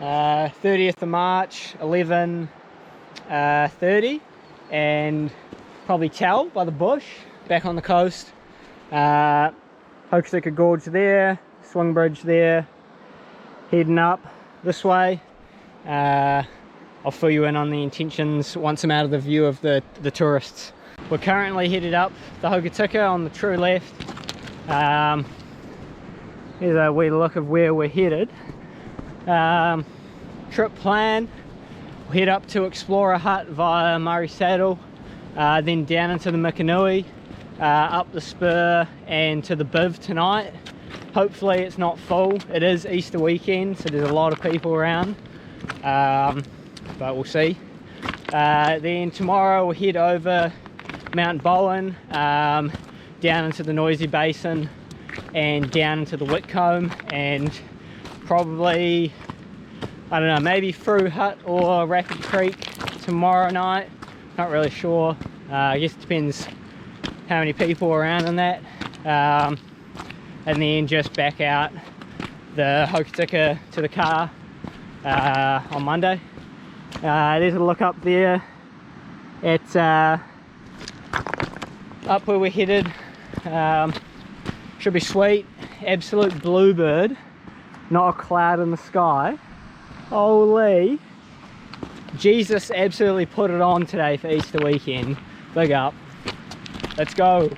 30th of March, 11:30, and probably tell by the bush back on the coast. Hokatika Gorge there, swing bridge there, heading up this way. I'll fill you in on the intentions once I'm out of the view of the tourists. We're currently headed up the Hokatika on the true left. Here's a wee look of where we're headed. Trip plan, we'll head up to Explorer Hut via Murray Saddle, then down into the Mikonui, up the Spur and to the Biv tonight. Hopefully it's not full. It is Easter weekend, so there's a lot of people around, but we'll see. Then tomorrow we'll head over Mount Bowen, down into the Noisy Basin and down into the Whitcomb, and probably, I don't know, maybe Frew Hut or Rapid Creek tomorrow night. Not really sure. I guess it depends how many people are around in that. And then just back out the Hokatika to the car on Monday. There's a look up there. It's up where we're headed. Should be sweet. Absolute bluebird, not a cloud in the sky. Holy Jesus, absolutely put it on today for Easter weekend. Big up. Let's go.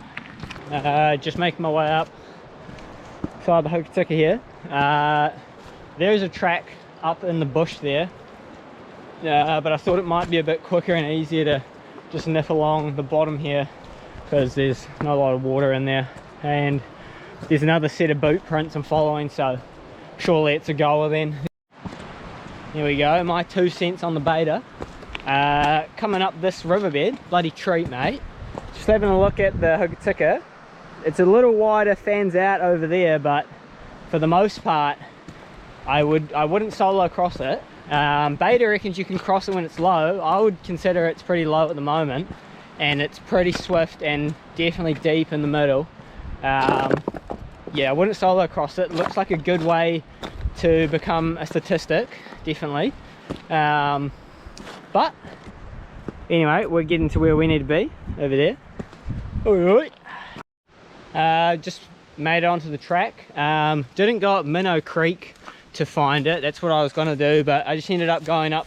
Just making my way up side the Hokatika here. There's a track up in the bush there, but I thought it might be a bit quicker and easier to just nip along the bottom here because there's not a lot of water in there, and there's another set of boot prints I'm following, so surely it's a goer then. There we go, my 2 cents on the beta. Coming up this riverbed, bloody treat, mate. Just having a look at the Hokatika. It's a little wider, fans out over there, but for the most part I wouldn't solo cross it. Beta reckons you can cross it when it's low. I would consider it's pretty low at the moment, and it's pretty swift and definitely deep in the middle. Yeah, I wouldn't solo cross it. Looks like a good way to become a statistic, definitely. But anyway, we're getting to where we need to be over there. Just made it onto the track. Didn't go up Minnow Creek to find it. That's what I was gonna do, but I just ended up going up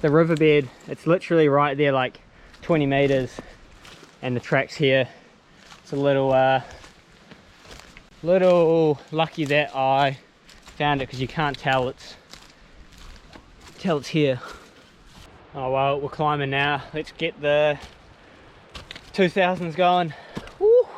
the riverbed. It's literally right there, like 20 meters, and the track's here. It's a little lucky that I found it, because you can't tell it's here. Oh well, we're climbing now. Let's get the 2000s going. Woo.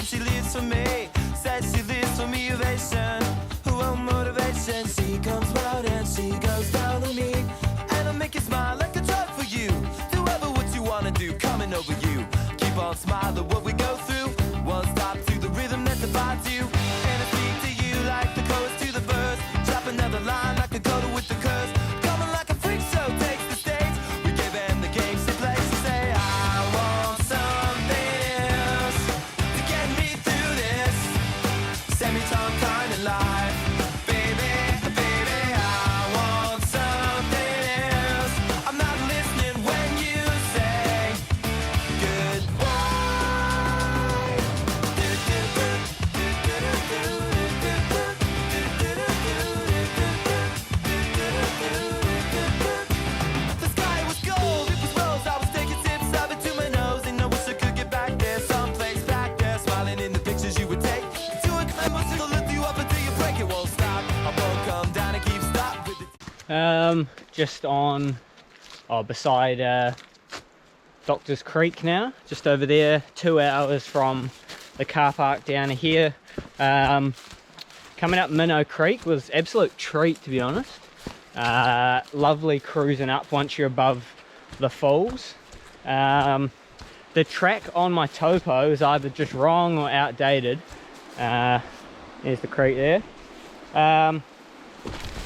She lives for me, says she lives for me, ovation, who won't motivation. She comes round and she goes down on me, and I'll make you smile like a drug for you. Do ever what you wanna do, coming over you. Keep on smiling what we go through, one stop to the rhythm that divides you. And I speak to you like the chorus to the verse, drop another line like a coda with the curse. Coming like a freak show takes the stage, we give them the game she plays. She say, I want something else to get me through this semi-tongue kind of life. Baby, baby, I want something else. I'm not listening when you say goodbye. The sky was gold, it was rose. I was taking sips of it to my nose, and I wish I could get back there, someplace back there, smiling in the pictures you would take. To a climb, it'll lift you up until you break. It won't stop. I won't come down and keep stop with it. Just on, beside Doctor's Creek now, just over there, 2 hours from the car park down here. Coming up Minnow Creek was absolute treat, to be honest. Lovely cruising up once you're above the falls. the track on my topo is either just wrong or outdated. There's the creek there.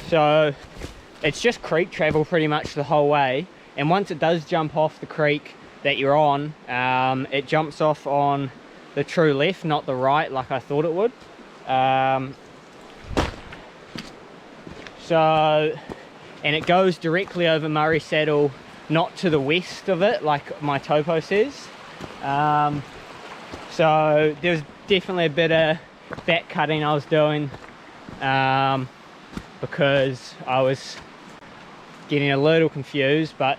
So it's just creek travel pretty much the whole way, and once it does jump off the creek that you're on, it jumps off on the true left, not the right like I thought it would. So, and it goes directly over Murray Saddle, not to the west of it like my topo says. So there's definitely a bit of back cutting I was doing, because I was getting a little confused, but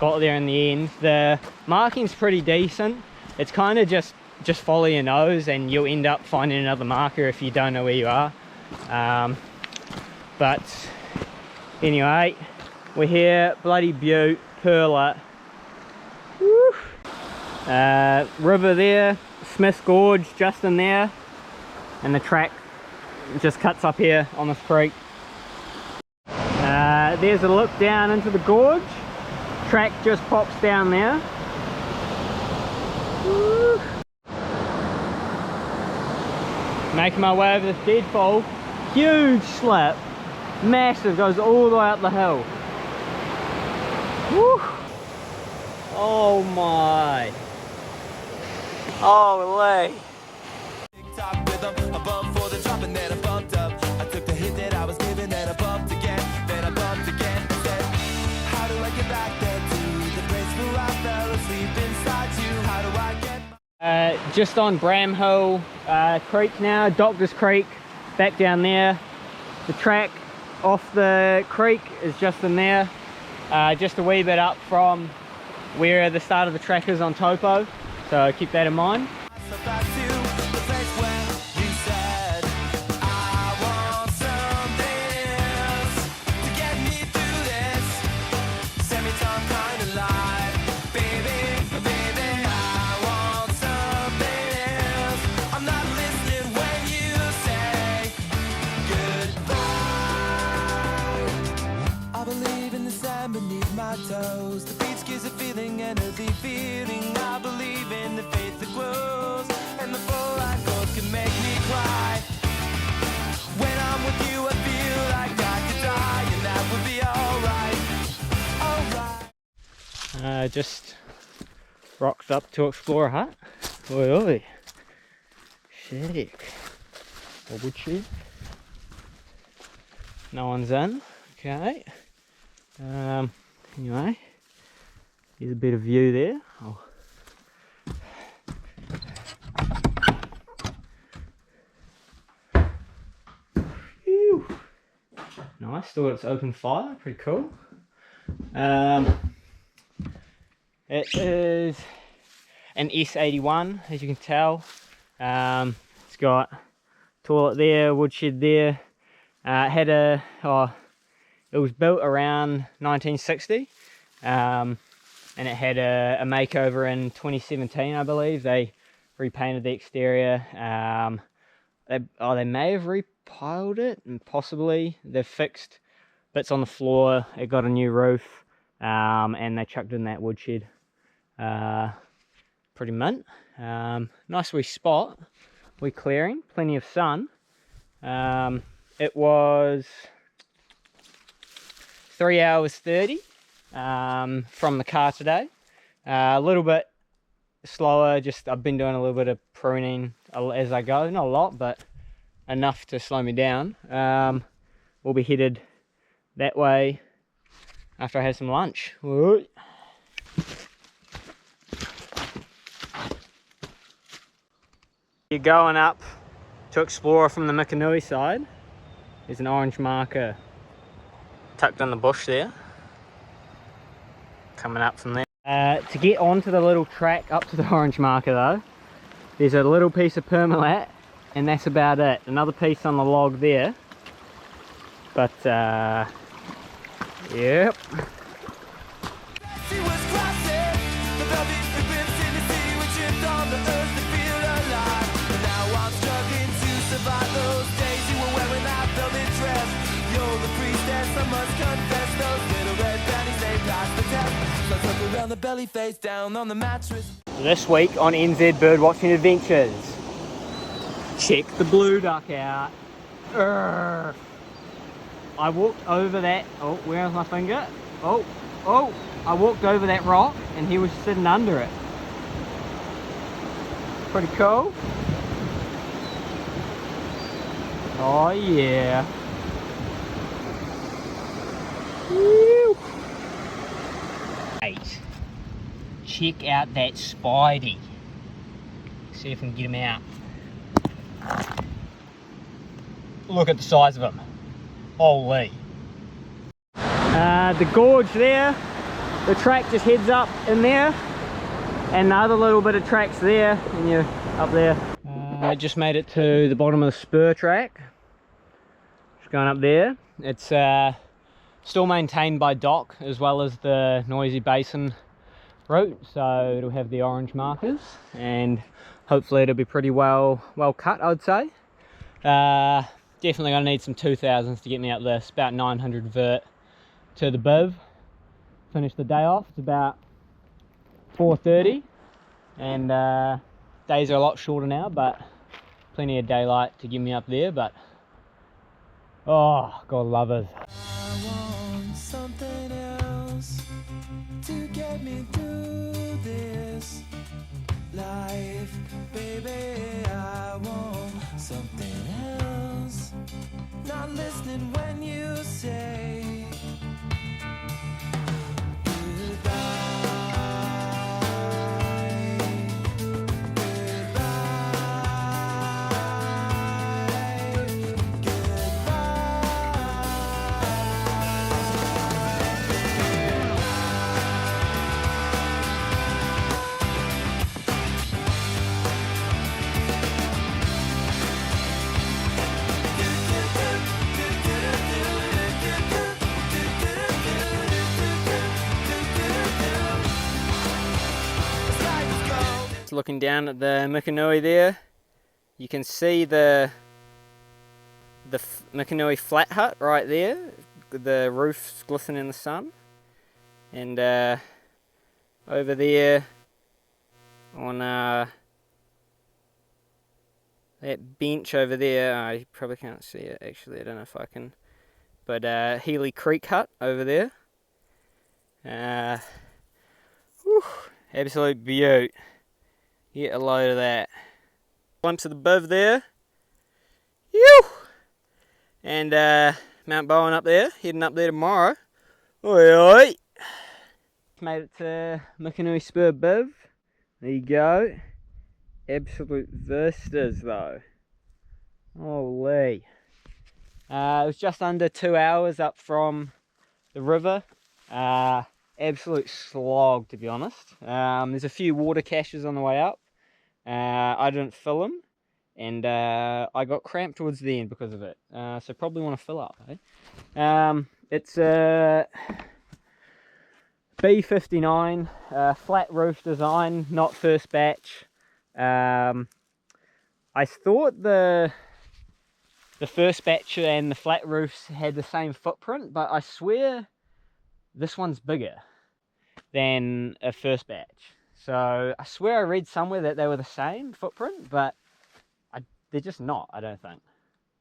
got there in the end. The marking's pretty decent. It's kind of just follow your nose and you'll end up finding another marker if you don't know where you are. But anyway, we're here, bloody beaut, Perla. Woo. River there, Smith's Gorge just in there, and the track just cuts up here on this creek. There's a look down into the gorge. Track just pops down there. Woo. Making my way over this deadfall. Huge slip, massive, goes all the way up the hill. Woo. Oh my. Holy. Top rhythm, a bump for the drop and then I bumped up. I took the hit that I was given and I bumped again, then I bumped again. Said, how do I get back there to the place where I fell asleep inside you? How do I get... Just on Bramhill Creek now, Doctor's Creek, back down there. The track off the creek is just in there, just a wee bit up from where the start of the track is on topo, so keep that in mind. Toes. The beach gives a feeling and a deep feeling. I believe in the faith that grows, and the full life goals can make me cry. When I'm with you, I feel like I could die, and that would be alright. Just rocked up to explore a hut. Oi oi. Sick. What would she? No one's in. Okay. Anyway, here's a bit of view there. Oh. Phew. Nice, still got its open fire, pretty cool. It is an S81, as you can tell. It's got toilet there, woodshed there. It was built around 1960, and it had a makeover in 2017, I believe. They repainted the exterior. They may have repiled it, and possibly they've fixed bits on the floor. It got a new roof, and they chucked in that woodshed. Pretty mint. Nice wee spot, wee clearing, plenty of sun. It was 3 hours 30 from the car today. A little bit slower, just I've been doing a little bit of pruning as I go, not a lot, but enough to slow me down. We'll be headed that way after I have some lunch. You're going up to explore from the Mikonui side. There's an orange marker tucked in the bush there, coming up from there. To get onto the little track up to the orange marker though, there's a little piece of permalat, and that's about it. Another piece on the log there, but yep. I must confess, those little red panties, they passed the test. So I took around the belly, face down on the mattress. This week on NZ Birdwatching Adventures, check the blue duck out. Urgh. I walked over that, oh, where's my finger? Oh, I walked over that rock and he was sitting under it. Pretty cool. Oh yeah. Woo. 8. Check out that Spidey. See if we can get him out. Look at the size of him. Holy. The gorge there, the track just heads up in there, and another little bit of tracks there, and you're up there. I just made it to the bottom of the Spur track. Just going up there. It's still maintained by Doc as well as the Noisy Basin route, so it'll have the orange markers and hopefully it'll be pretty well cut, I'd say. Definitely gonna need some 2000s to get me up this. About 900 vert to the Biv. Finish the day off. It's about 4:30 and days are a lot shorter now, but plenty of daylight to get me up there. But oh, God love it. I want something else to get me through this life, baby. I want something else. Not listening when you say looking down at the Mikonui there, you can see the Mikonui flat hut right there. The roof's glistening in the sun, and over there on that bench over there, I probably can't see it actually, I don't know if I can, but Healy Creek hut over there. Whew, absolute beaut. Get a load of that. Glimpse of the Biv there. Yew! And Mount Bowen up there, heading up there tomorrow. Oi oi! Made it to Mikonui Spur Biv. There you go. Absolute vistas though. Holy. It was just under 2 hours up from the river. Absolute slog, to be honest. There's a few water caches on the way up. I didn't fill them, and I got cramped towards the end because of it. So probably want to fill up. Eh? It's a B59 flat roof design, not first batch. I thought the first batch and the flat roofs had the same footprint, but I swear this one's bigger than a first batch. So I swear I read somewhere that they were the same footprint, but they're just not, I don't think.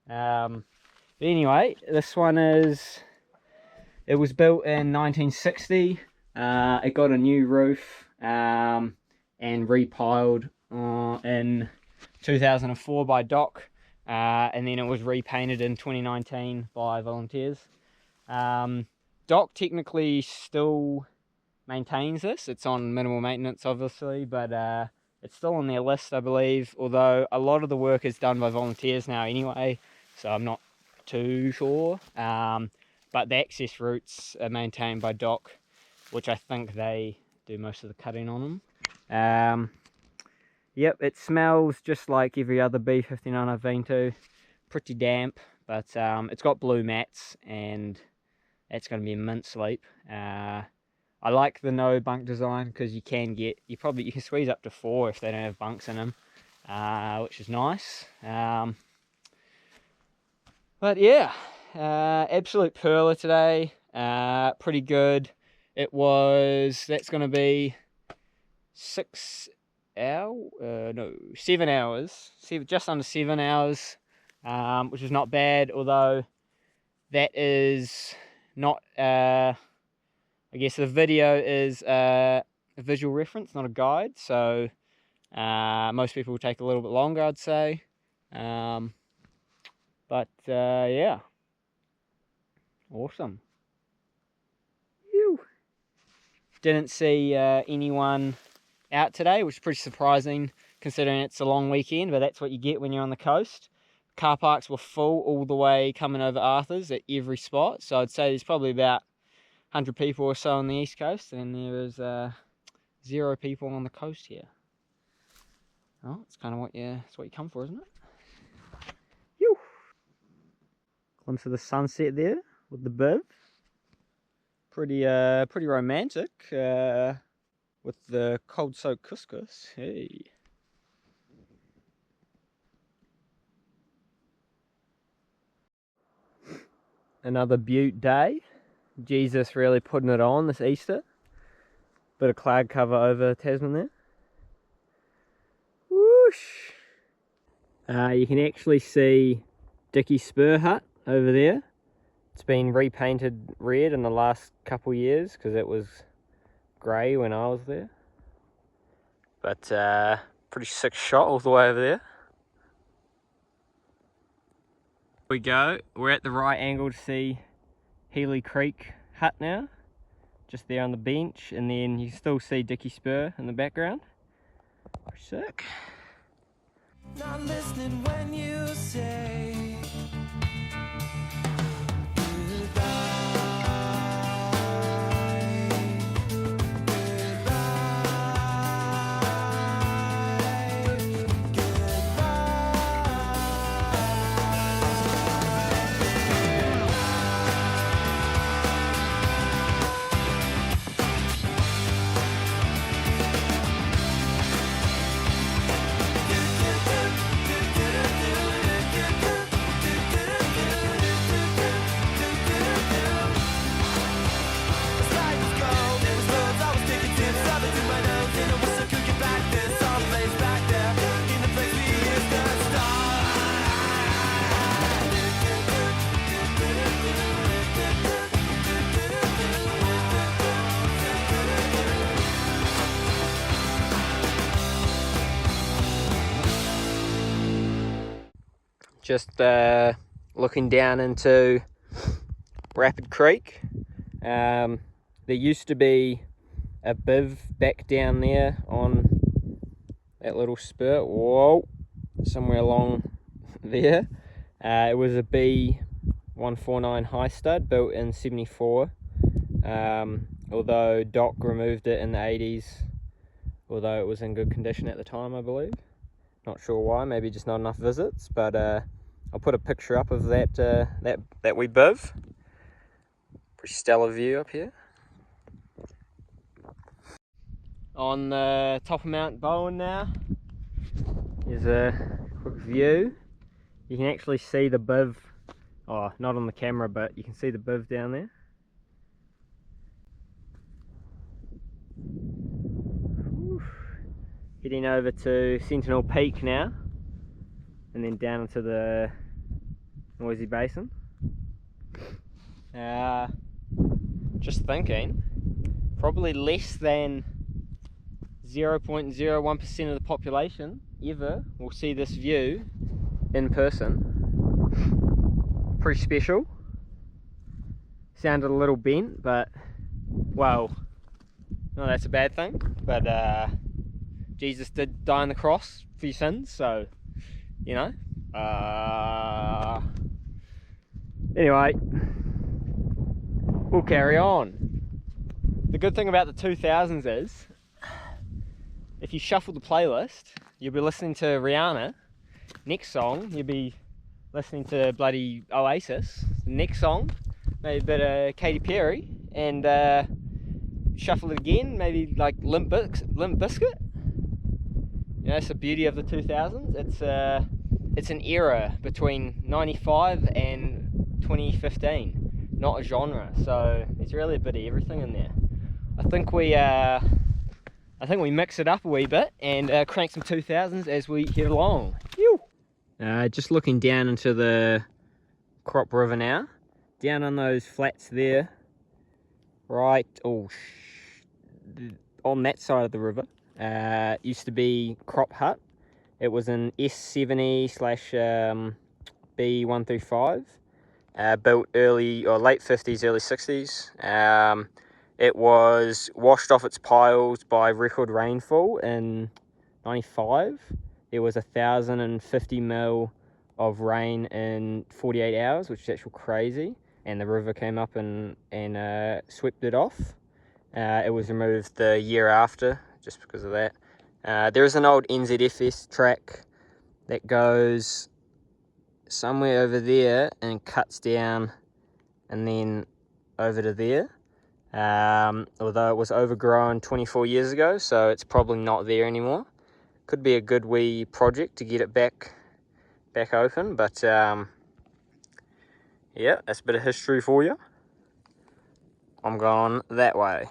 But anyway, this one it was built in 1960. It got a new roof and repiled in 2004 by Doc, and then it was repainted in 2019 by volunteers. Doc technically still maintains this. It's on minimal maintenance obviously, but it's still on their list, I believe, although a lot of the work is done by volunteers now anyway, so I'm not too sure. But the access routes are maintained by Doc, which I think they do most of the cutting on them. Yep, it smells just like every other B59 I've been to. Pretty damp, but it's got blue mats and it's going to be a mint sleep. I like the no bunk design because you can squeeze up to 4 if they don't have bunks in them, which is nice. But yeah, absolute perler today. Pretty good. That's going to be no, 7 hours, just under 7 hours, which is not bad, although that is not, I guess the video is a visual reference, not a guide, so most people will take a little bit longer, I'd say, but yeah, awesome. Phew. Didn't see anyone out today, which is pretty surprising considering it's a long weekend, but that's what you get when you're on the coast. Car parks were full all the way coming over Arthur's at every spot, so I'd say there's probably about 100 people or so on the east coast, and there is 0 people on the coast here. Oh, it's kind of what you come for, isn't it? Phew. Glimpse of the sunset there with the biv. Pretty romantic with the cold soaked couscous. Hey. Another beaut day. Jesus really putting it on this Easter. Bit of cloud cover over Tasman there. Whoosh! You can actually see Dickie's Spur hut over there. It's been repainted red in the last couple years because it was grey when I was there. But pretty sick shot all the way over there. We go. We're at the right angle to see Healy Creek hut now. Just there on the bench, and then you can still see Dickie's Spur in the background. Pretty sick. Not listening when you say just looking down into Rapid Creek. There used to be a biv back down there on that little spur. Whoa, somewhere along there. It was a B149 high stud built in 74. Although Doc removed it in the 80s, although it was in good condition at the time, I believe. Not sure why, maybe just not enough visits, but I'll put a picture up of that that wee biv. Pretty stellar view up here. On the top of Mount Bowen now. Here's a quick view. You can actually see the biv, oh, not on the camera, but you can see the biv down there. Heading over to Sentinel Peak now, and then down into the Noisy Basin. Just thinking, probably less than 0.01% of the population ever will see this view in person. Pretty special. Sounded a little bent, but, well, no, that's a bad thing, but Jesus did die on the cross for your sins, so, you know. Anyway, we'll carry on. The good thing about the 2000s is, if you shuffle the playlist, you'll be listening to Rihanna. Next song, you'll be listening to bloody Oasis. Next song, maybe a bit of Katy Perry, and shuffle it again, maybe like Limp Bizkit. You know, it's the beauty of the 2000s. It's an era between 95 and 2015, not a genre. So there's really a bit of everything in there. I think we I think we mix it up a wee bit and crank some 2000s as we head along. Just looking down into the Cropp River now, down on those flats there, right, on that side of the river, used to be Cropp Hut. It was an S70/B135, built early or late 50s, early 60s. It was washed off its piles by record rainfall in 95. There was 1,050 mil of rain in 48 hours, which is actually crazy. And the river came up and swept it off. It was removed the year after, just because of that. There is an old NZFS track that goes somewhere over there and cuts down and then over to there. Although it was overgrown 24 years ago, so it's probably not there anymore. Could be a good wee project to get it back open, but yeah, that's a bit of history for you. I'm going that way.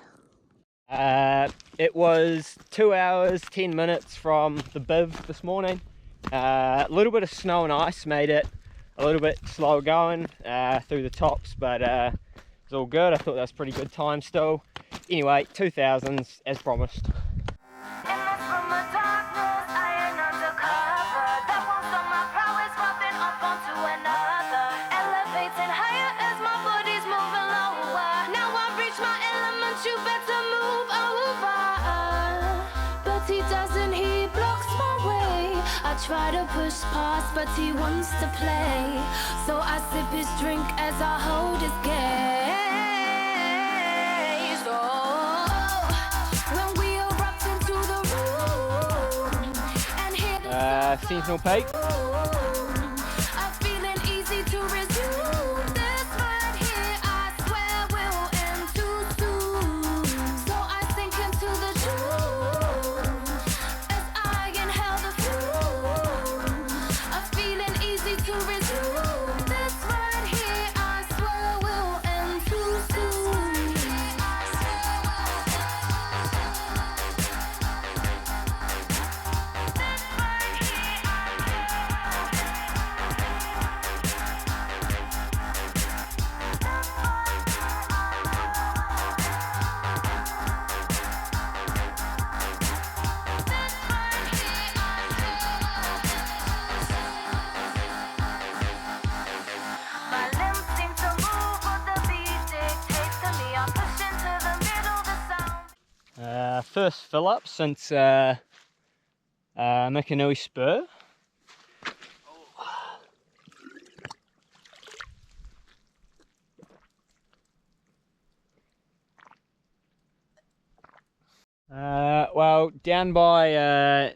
It was 2 hours 10 minutes from the Biv this morning. A little bit of snow and ice made it a little bit slower going through the tops, but it's all good. I thought that was pretty good time still. Anyway, 2000s as promised. Try to push past, but he wants to play. So I sip his drink as I hold his gaze. Oh, when we erupt into the room and hit Sentinel Peak. I'm feeling easy to resume. This right here, I swear will end too soon. So I sink into the truth as I inhale the to resume. This right here, I swear will end too soon. First fill up since Mikonui Spur. Well, down by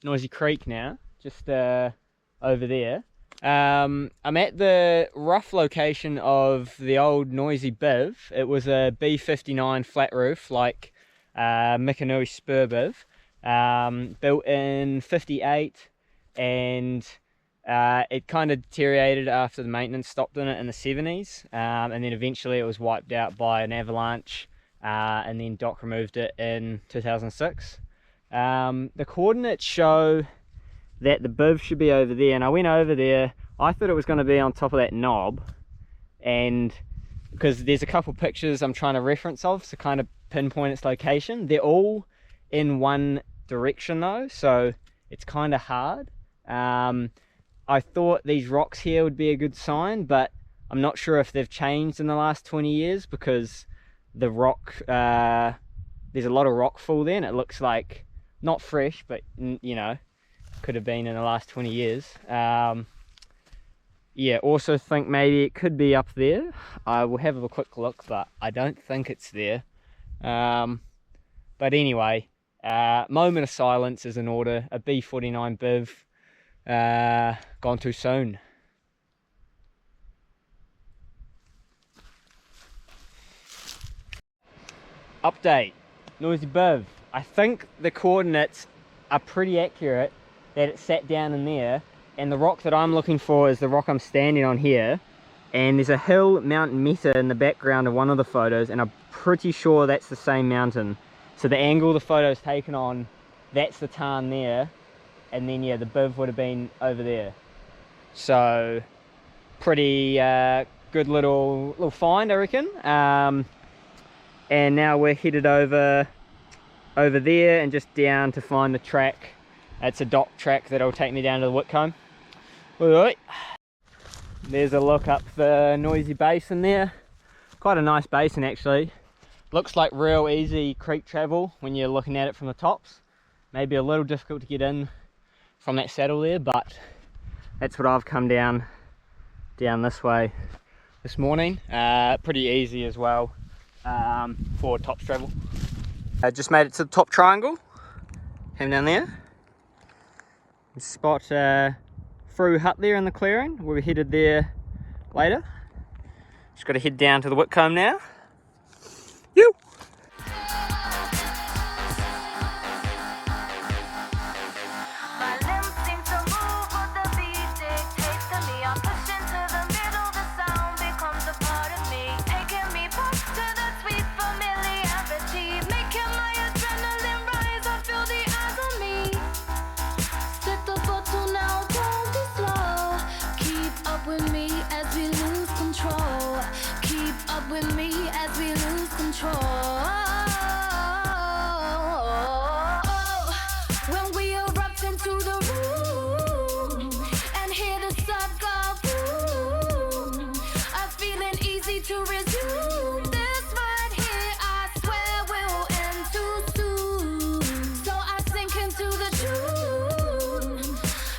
Noisy Creek now, just over there. I'm at the rough location of the old Noisy Biv. It was a B59 flat roof, like Mikonui Spur Biv, built in 58, and it kind of deteriorated after the maintenance stopped in it in the 70s, and then eventually it was wiped out by an avalanche, and then Doc removed it in 2006. The coordinates show that the Biv should be over there, and I went over there. I thought it was going to be on top of that knob, and because there's a couple pictures I'm trying to reference of to kind of pinpoint its location. They're all in one direction though, so it's kind of hard. I thought these rocks here would be a good sign, but I'm not sure if they've changed in the last 20 years because the rock, there's a lot of rock fall there, and it looks like not fresh, but you know, could have been in the last 20 years. Yeah, also think maybe it could be up there. I will have a quick look, but I don't think it's there. But anyway, moment of silence is in order. A B49 Biv, gone too soon. Update, Noisy Biv. I think the coordinates are pretty accurate that it sat down in there, and the rock that I'm looking for is the rock I'm standing on here, and there's a hill, Mount Meta, in the background of one of the photos, and I'm pretty sure that's the same mountain. So the angle the photo's taken on, that's the tarn there, and then yeah, the biv would have been over there. So pretty good little find, I reckon. And now we're headed over there and just down to find the track. It's a dock track that'll take me down to the Whitcomb. Alright. There's a look up the noisy basin there. Quite a nice basin actually. Looks like real easy creek travel when you're looking at it from the tops. Maybe a little difficult to get in from that saddle there, but that's what I've come down this way this morning. Pretty easy as well for tops travel. I just made it to the top triangle. Came down there. Spot Frew hut there in the clearing. We'll be headed there later. Just got to head down to the Whitcomb now. You. My limbs seem to move, but the beat dictates to me. I'm pushed into the middle, the sound becomes a part of me, taking me back to the sweet familiarity, making my adrenaline rise. I feel the eyes on me. Set the bottle now, don't be slow. Keep up with me as we lose control. Keep up with me as we lose control. When we erupt into the room and hear the sub go boom, I'm feeling easy to resume. This right here, I swear will end too soon. So I sink into the tune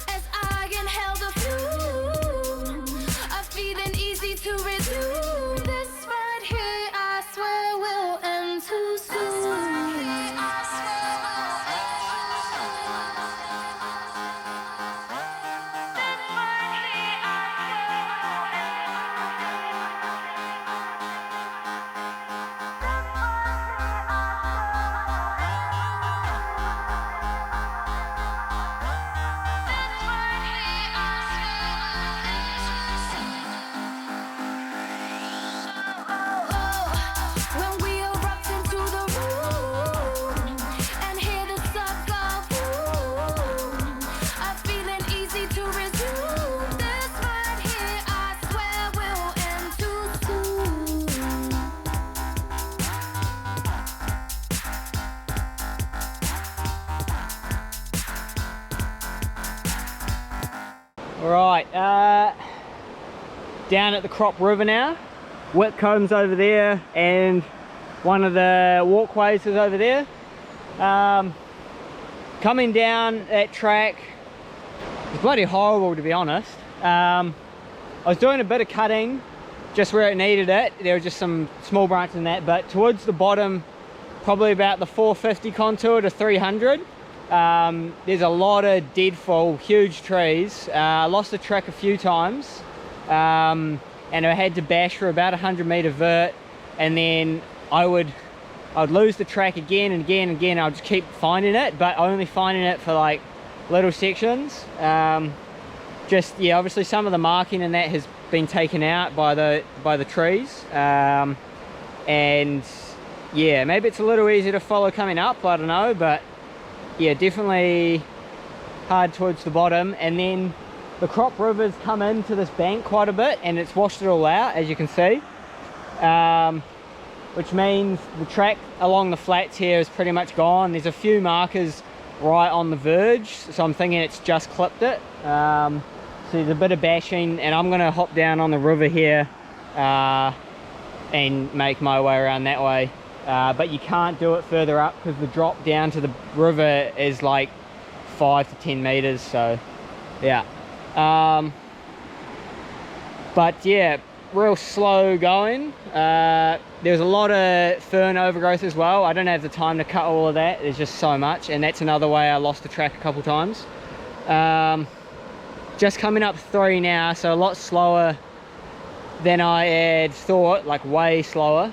as I inhale the fume. I'm feeling easy to resume. This right here, I swear will end too soon. When we erupt into the room and hear the sub go boom, I'm feeling easy to resume. This right here, I swear will end too soon. Alright, down at the Cropp River now. Whitcomb's over there and one of the walkways is over there. Coming down that track, it's bloody horrible to be honest. I was doing a bit of cutting just where it needed it. There were just some small branches in that, but towards the bottom, probably about the 450 contour to 300, there's a lot of dead fall, huge trees. I lost the track a few times. And I had to bash for about 100 meter vert, and then I would lose the track again and again and again. I'll just keep finding it, but only finding it for like little sections. Just yeah, obviously some of the marking in that has been taken out by the trees, and yeah, maybe it's a little easier to follow coming up, I don't know, but yeah, definitely hard towards the bottom. And then the Cropp River's come into this bank quite a bit and it's washed it all out, as you can see, which means the track along the flats here is pretty much gone. There's a few markers right on the verge, so I'm thinking it's just clipped it. So there's a bit of bashing, and I'm gonna hop down on the river here and make my way around that way. But you can't do it further up because the drop down to the river is like 5 to 10 meters, so yeah. But yeah, real slow going. There's a lot of fern overgrowth as well. I don't have the time to cut all of that. There's just so much, and that's another way I lost the track a couple times. Just coming up 3 now, so a lot slower than I had thought, like way slower.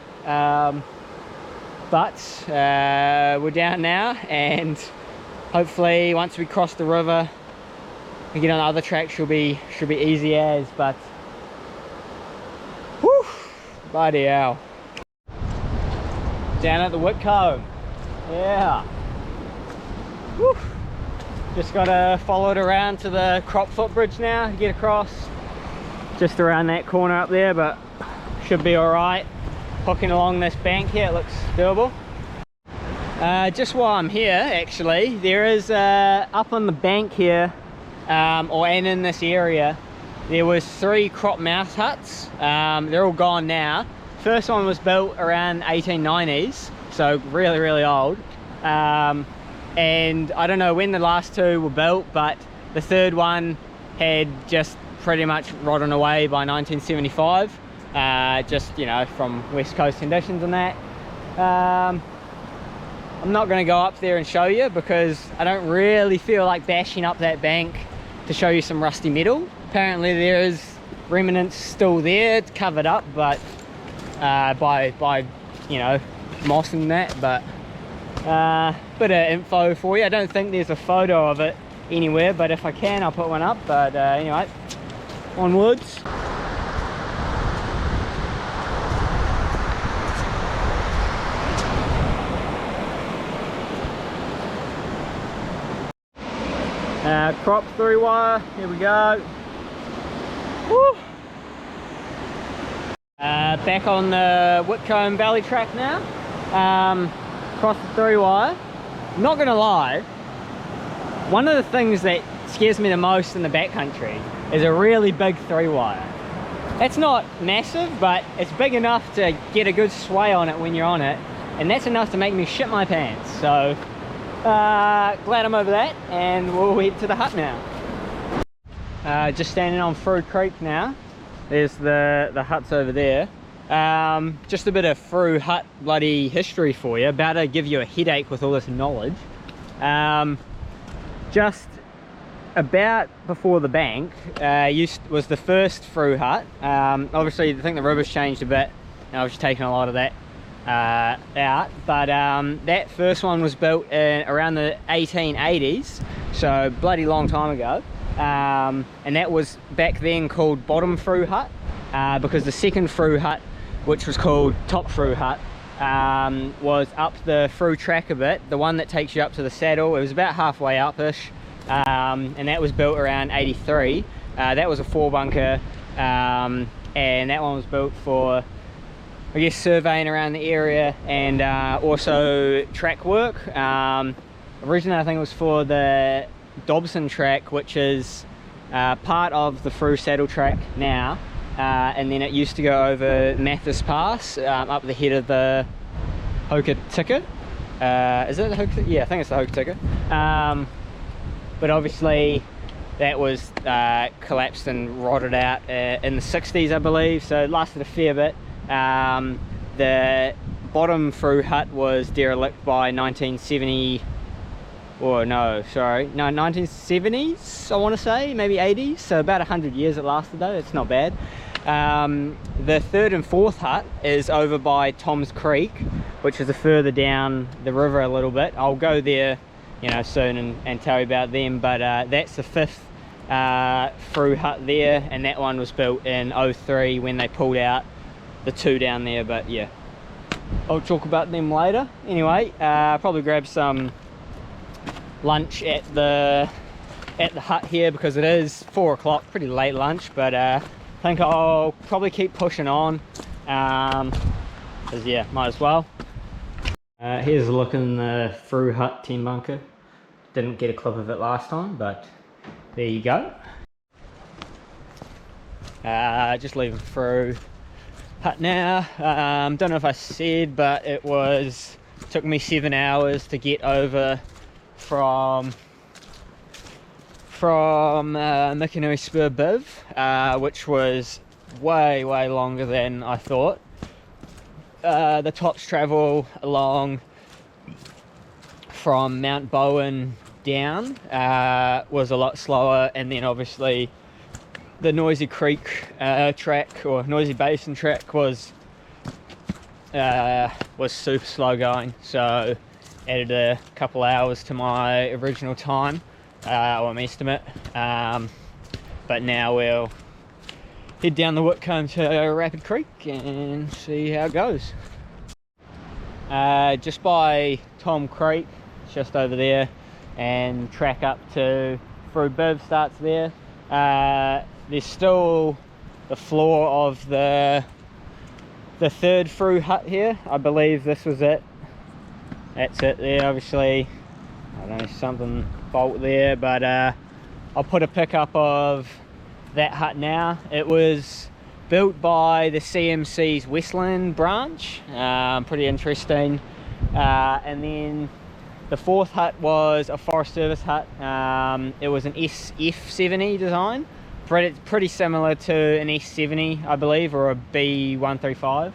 But we're down now, and hopefully once we cross the river and get on the other track, should be easy as. But whew, bloody hell. Down at the Whitcomb, Yeah. Woo. Just gotta follow it around to the Cropp footbridge now, get across. Just around that corner up there, but should be alright. Hooking along this bank here, it looks doable. Just while I'm here, actually, there is up on the bank here, and in this area, there was 3 Cropp mouse huts. They're all gone now. First one was built around 1890s, so really, really old. And I don't know when the last 2 were built, but the third one had just pretty much rotten away by 1975. Just, you know, from West Coast conditions and that. I'm not going to go up there and show you because I don't really feel like bashing up that bank to show you some rusty metal. Apparently there is remnants still there, it's covered up, but by you know, moss and that. But bit of info for you. I don't think there's a photo of it anywhere, but if I can, I'll put one up. But anyway, onwards. Cropp 3-wire, here we go. Woo. Back on the Whitcomb Valley track now. Across the 3-wire. Not gonna lie, one of the things that scares me the most in the backcountry is a really big 3-wire. It's not massive, but it's big enough to get a good sway on it when you're on it, and that's enough to make me shit my pants. So glad I'm over that, and we'll head to the hut now. Just standing on Frew Creek now. There's the huts over there. Just a bit of Frew hut bloody history for you. About to give you a headache with all this knowledge. Just about before the bank was the first Frew hut. Obviously I think the river's changed a bit. I've just taken a lot of that out, but that first one was built in around the 1880s, so bloody long time ago. And that was back then called bottom Frew hut, because the second Frew hut, which was called top Frew hut, was up the Frew track a bit, the one that takes you up to the saddle. It was about halfway up-ish, and that was built around 83. That was a 4-bunker, and that one was built for, I guess, surveying around the area and also track work. Originally I think it was for the Dobson track, which is part of the Frew saddle track now, and then it used to go over Mathis Pass, up the head of the Hokatika. Is it the Hokatika? Yeah, I think it's the Hokatika. But obviously that was collapsed and rotted out in the 60s, I believe, so it lasted a fair bit. The bottom Frew hut was derelict by 1970, or no, sorry, no, 1970s, I want to say, maybe 80s, so about 100 years it lasted though. It's not bad. The third and fourth hut is over by Tom's Creek, which is further down the river a little bit. I'll go there, you know, soon and tell you about them, but that's the fifth Frew hut there, and that one was built in 03 when they pulled out the 2 down there. But yeah, I'll talk about them later. Anyway, probably grab some lunch at the hut here because it is 4 o'clock, pretty late lunch, but I think I'll probably keep pushing on, because yeah, might as well. Here's a look in the Frew hut 10 bunker. Didn't get a clip of it last time, but there you go. Just leaving Frew hut now. Don't know if I said, but it took me 7 hours to get over from Mikonui Spur Biv, which was way longer than I thought. The tops travel along from Mount Bowen down was a lot slower, and then obviously the Noisy Creek track, or Noisy Basin track, was super slow going, so added a couple hours to my original time, or my estimate. But now we'll head down the Whitcomb to Rapid Creek and see how it goes. just by Tom Creek, just over there, and track up to Frew starts there. There's still the floor of the third Frew hut here. I believe this was it. That's it there. Obviously, I don't know, something bolt there, but I'll put a pickup of that hut now. It was built by the CMC's Westland branch. Pretty interesting. And then the fourth hut was a Forest Service hut. It was an SF70 design, pretty similar to an S70, I believe, or a B135.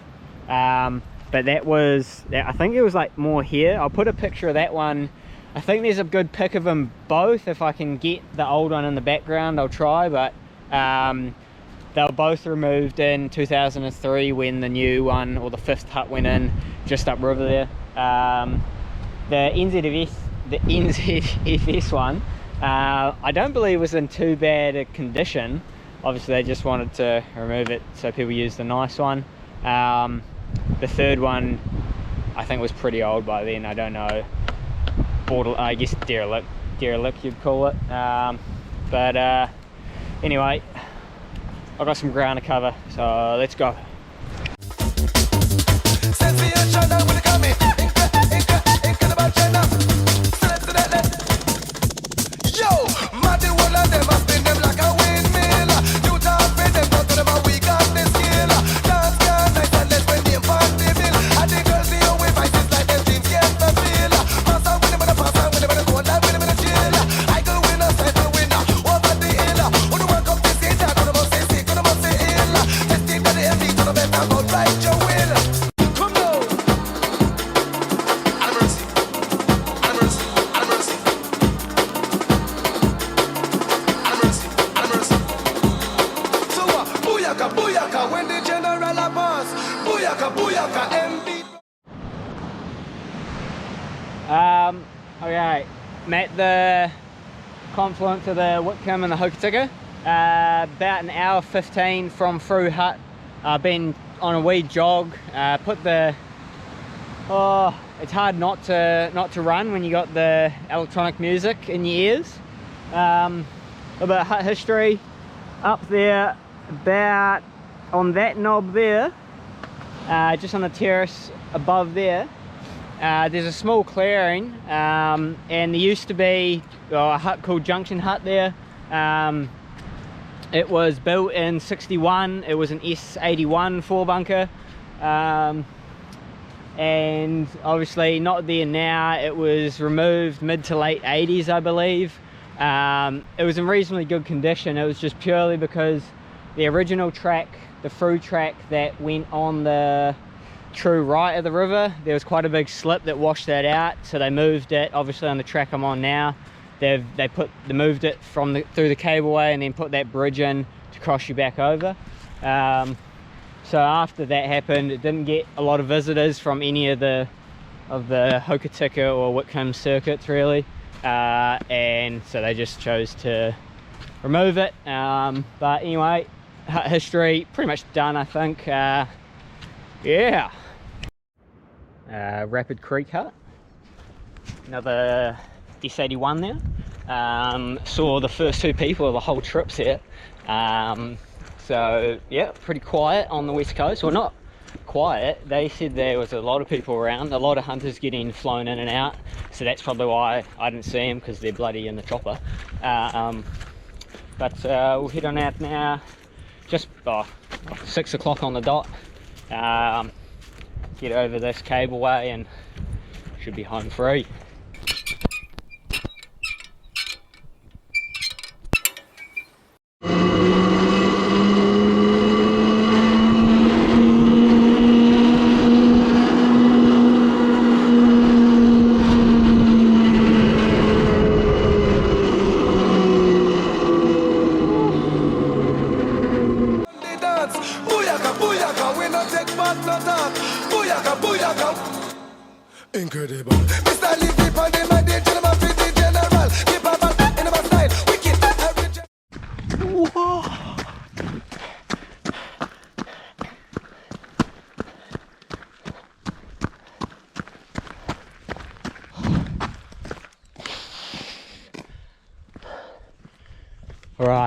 But that was, I think it was like more here. I'll put a picture of that one. I think there's a good pic of them both. If I can get the old one in the background, I'll try. But they were both removed in 2003 when the new one, or the fifth hut, went in just upriver there. The NZFS one, I don't believe was in too bad a condition. Obviously they just wanted to remove it so people use the nice one. The third one I think was pretty old by then. I don't know, I guess derelict you'd call it. But anyway, I've got some ground to cover, so let's go. Okay, I'm at the confluence of the Whitcomb and the Hokatika, about an hour 15 from Frew hut. I've been on a wee jog, it's hard not to run when you got the electronic music in your ears. A bit of hut history. Up there, about on that knob there, just on the terrace above there, there's a small clearing, and there used to be a hut called Junction hut there. It was built in 61. It was an S81 four bunker, and obviously not there now. It was removed mid to late 80s, I believe. It was in reasonably good condition. It was just purely because the original track, the Frew track that went on the true right of the river, there was quite a big slip that washed that out, so they moved it. Obviously on the track I'm on now, they moved it from through the cableway and then put that bridge in to cross you back over. So after that happened, it didn't get a lot of visitors from any of the Hokatika or Whitcomb circuits really, and so they just chose to remove it. But anyway, hut history pretty much done, I think. Yeah. Rapid Creek hut, another S81 there. Saw the first two people of the whole trips here. So yeah, pretty quiet on the west coast. Well, not quiet, they said there was a lot of people around, a lot of hunters getting flown in and out, so that's probably why I didn't see them, because they're bloody in the chopper. But we'll head on out now, just 6 o'clock on the dot. Get over this cableway and should be home free. Incredible. Mr. Lee, keep on the man, the gentleman, the general. Keep on back in my style. Wicked. Whoa.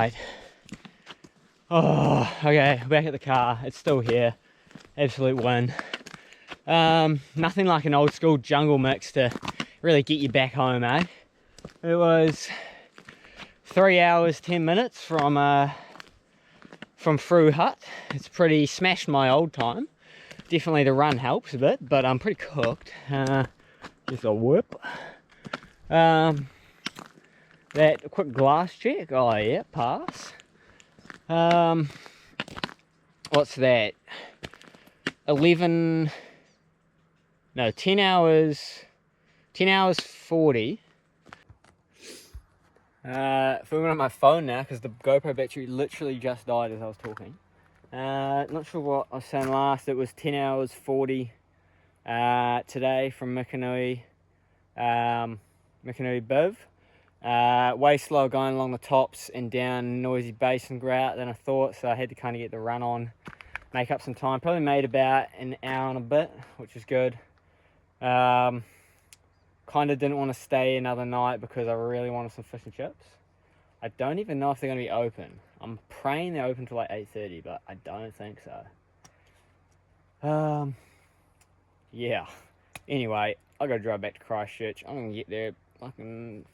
mate. Oh, okay, back at the car. It's still here. Absolute win. Nothing like an old school jungle mix to really get you back home, eh? It was 3 hours 10 minutes from Frew hut. It's pretty smashed my old time. Definitely the run helps a bit, but I'm pretty cooked. Just a whip. That quick glass check. Oh yeah, pass. What's that? 10 hours 40. Filming on my phone now because the GoPro battery literally just died as I was talking. Not sure what I was saying last. It was 10 hours 40 today from Mikonui Biv. Way slower going along the tops and down noisy basin grout than I thought, so I had to kind of get the run on, make up some time. Probably made about an hour and a bit, which is good. Kind of didn't want to stay another night because I really wanted some fish and chips. I don't even know if they're going to be open. I'm praying they're open till like 8:30, but I don't think so. Yeah. Anyway, I got to drive back to Christchurch. I'm going to get there fucking